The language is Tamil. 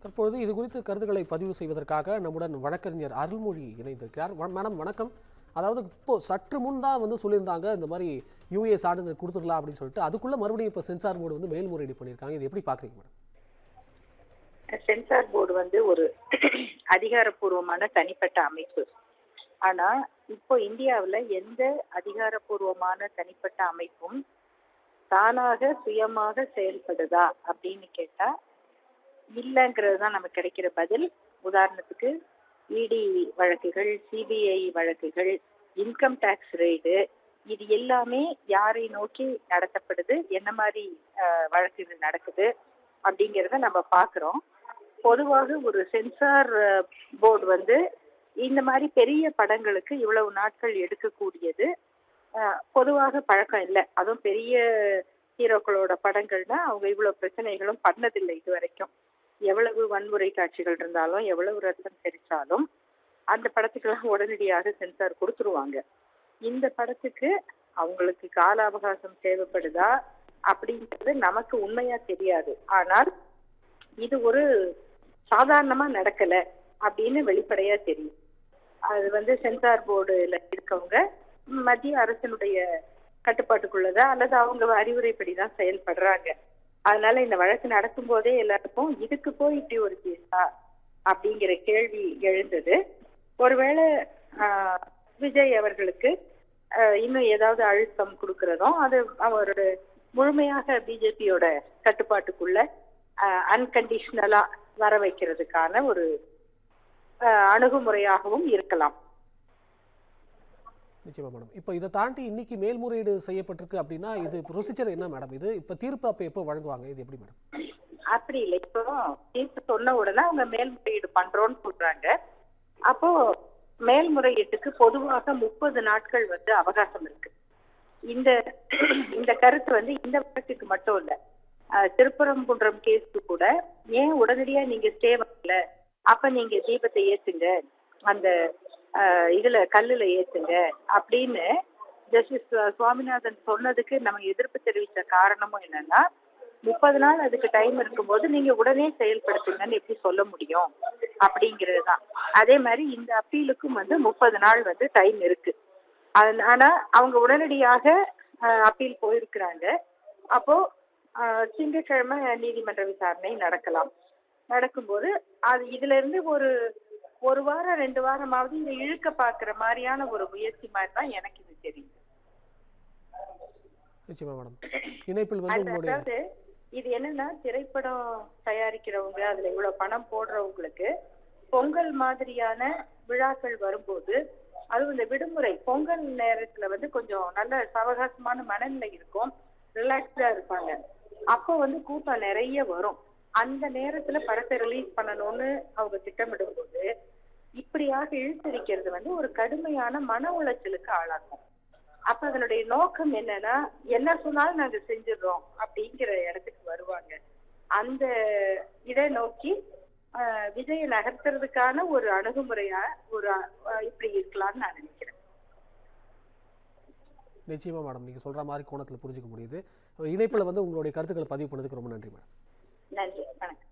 தற்பொழுது இது குறித்து கருத்துக்களை பதிவு செய்வதற்காக நம்முடன் வழக்கறிஞர் அருள்மொழி இணைந்திருக்கிறார். மேடம் வணக்கம். அதாவது இப்போ சற்று முன் தான் சொல்லியிருந்தாங்க இந்த மாதிரி யூஏ சான்றிதழ் கொடுத்துடலாம் அப்படின்னு சொல்லிட்டு, அதுக்குள்ள மறுபடியும் இப்போ சென்சார் போர்டு மேல்முறையீடு பண்ணியிருக்காங்க. இது எப்படி பாக்குறீங்க மேடம்? சென்சார் போர்டு ஒரு அதிகாரப்பூர்வமான தனிப்பட்ட அமைப்பு. ஆனா இப்போ இந்தியாவில் எந்த அதிகாரப்பூர்வமான தனிப்பட்ட அமைப்பும் தானாக சுயமாக செயல்படுதா அப்படின்னு கேட்டா இல்லைங்கிறது தான் நமக்கு கிடைக்கிற பதில். உதாரணத்துக்கு இடி வழக்குகள், சிபிஐ வழக்குகள், இன்கம் டாக்ஸ் ரெய்டு, இது எல்லாமே யாரை நோக்கி நடத்தப்படுது, என்ன மாதிரி வழக்குகள் நடக்குது அப்படிங்கிறத நம்ம பார்க்குறோம். பொதுவாக ஒரு சென்சார் போர்டு இந்த மாதிரி பெரிய படங்களுக்கு இவ்வளவு நாட்கள் எடுக்கக்கூடியது பொதுவாக பழக்கம் இல்லை. அதுவும் பெரிய ஹீரோக்களோட படங்கள்னா அவங்க இவ்வளவு பிரச்சனைகளும் பண்ணதில்லை இது வரைக்கும். எவ்வளவு வன்முறை காட்சிகள் இருந்தாலும், எவ்வளவு ரத்தம் தெரிச்சாலும் அந்த படத்துக்கெல்லாம் உடனடியாக சென்சார் கொடுத்துருவாங்க. இந்த படத்துக்கு அவங்களுக்கு கால அவகாசம் தேவைப்படுதா அப்படின்றது நமக்கு உண்மையா தெரியாது. ஆனால் இது ஒரு சாதாரணமா நடக்கல அப்படின்னு வெளிப்படையா தெரியும். அது சென்சார் போர்டுல இருக்கவங்க மத்திய அரசினுடைய கட்டுப்பாட்டுக்குள்ளதா அல்லது அவங்க அறிவுரைப்படிதான் செயல்படுறாங்க. அதனால இந்த வழக்கு நடக்கும் போதே எல்லாருக்கும் இதுக்கு போய் இப்படி ஒரு கேஸா அப்படிங்கிற கேள்வி எழுந்தது. ஒருவேளை விஜய் அவர்களுக்கு இன்னும் ஏதாவது அழுத்தம் கொடுக்கறதும், அது அவர் முழுமையாக பிஜேபியோட கட்டுப்பாட்டுக்குள்ள அன்கண்டிஷனலா வர வைக்கிறதுக்கான ஒரு அணுகுமுறையாகவும் இருக்கலாம். நிச்சயமா மேடம். இப்போ இதை தாண்டி இன்னைக்கு மேல்முறையீடு செய்யப்பட்டிருக்கு அப்படின்னா இது ப்ரொசீஜர் என்ன மேடம்? இது இப்போ தீர்ப்பு அப்போ எப்போ வழங்குவாங்க? இது எப்படி மேடம்? அப்படி இல்லை, இப்போ தீர்ப்பு சொன்ன உடனே அவங்க மேல்முறையீடு பண்றோம்னு சொல்றாங்க. அப்போ மேல்முறையீட்டுக்கு பொதுவாக 30 நாட்கள் அவகாசம் இருக்கு. இந்த கருத்து இந்த வழக்குக்கு மட்டும் இல்ல, திருப்பரங்குன்றம் கேஸ்க்கு கூட ஏன் உடனடியா நீங்க ஸ்டே பண்ணல, அப்ப நீங்க தீபத்தை ஏத்துங்க, அந்த இதுல கல்லுல ஏத்துங்க அப்படின்னு ஜஸ்டிஸ் சுவாமிநாதன் சொன்னதுக்கு நம்ம எதிர்ப்பு தெரிவித்த காரணமும் என்னன்னா, 30 நாள் அதுக்கு டைம் இருக்கும்போது நீங்க உடனே செயல்படுத்துங்கன்னு எப்படி சொல்ல முடியும் அப்படிங்கிறது தான். அதே மாதிரி இந்த அப்பீலுக்கும் 30 நாள் டைம் இருக்கு. ஆனா அவங்க உடனடியாக அப்பீல் போயிருக்கிறாங்க. அப்போ திங்கட்கிழமை நீதிமன்ற விசாரணை நடக்கலாம். நடக்கும்போது அது இதுல இருந்து ஒரு வாரம் 2 வாரமாவது இதை இழுக்க பாக்குற மாதிரியான ஒரு முயற்சி மாதிரி தான் எனக்கு இது தெரியும். நிச்சயமா மேடம். இணைப்பில் அதாவது இது என்னன்னா, திரைப்படம் தயாரிக்கிறவங்க, அதுல இவ்வளவு பணம் போடுறவங்களுக்கு பொங்கல் மாதிரியான விழாக்கள் வரும்போது, அதுவும் இந்த விடுமுறை பொங்கல் நேரத்துல கொஞ்சம் நல்ல சவகாசமான மனநிலை இருக்கும், ரிலாக்ஸ்டா இருப்பாங்க. அப்போ கூட்டம் நிறைய வரும். அந்த நேரத்துல படத்தை ரிலீஸ் பண்ணணும்னு அவங்க திட்டமிடும் போது இப்படியாக இழுத்தடிக்கிறது ஒரு கடுமையான மன உளைச்சலுக்கு ஆளாக்கும். அப்ப அதனுடைய நோக்கம் என்னன்னா, என்ன சொன்னாலும் நாங்க செஞ்சிடறோம் அப்படிங்கிற இடத்துக்கு வருவாங்க. அந்த இதை நோக்கி விஜய நகர்த்துறதுக்கான ஒரு அணுகுமுறையா இப்படி இருக்கலாம்னு நான் நினைக்கிறேன். நிச்சயமா மேடம், நீங்க சொல்ற மாதிரி கோணத்துல புரிஞ்சுக்க முடியுது. இணைப்புல உங்களுடைய கருத்துக்களை பதிவு பண்ணதுக்கு ரொம்ப நன்றி மேடம். நன்றி, வணக்கம்.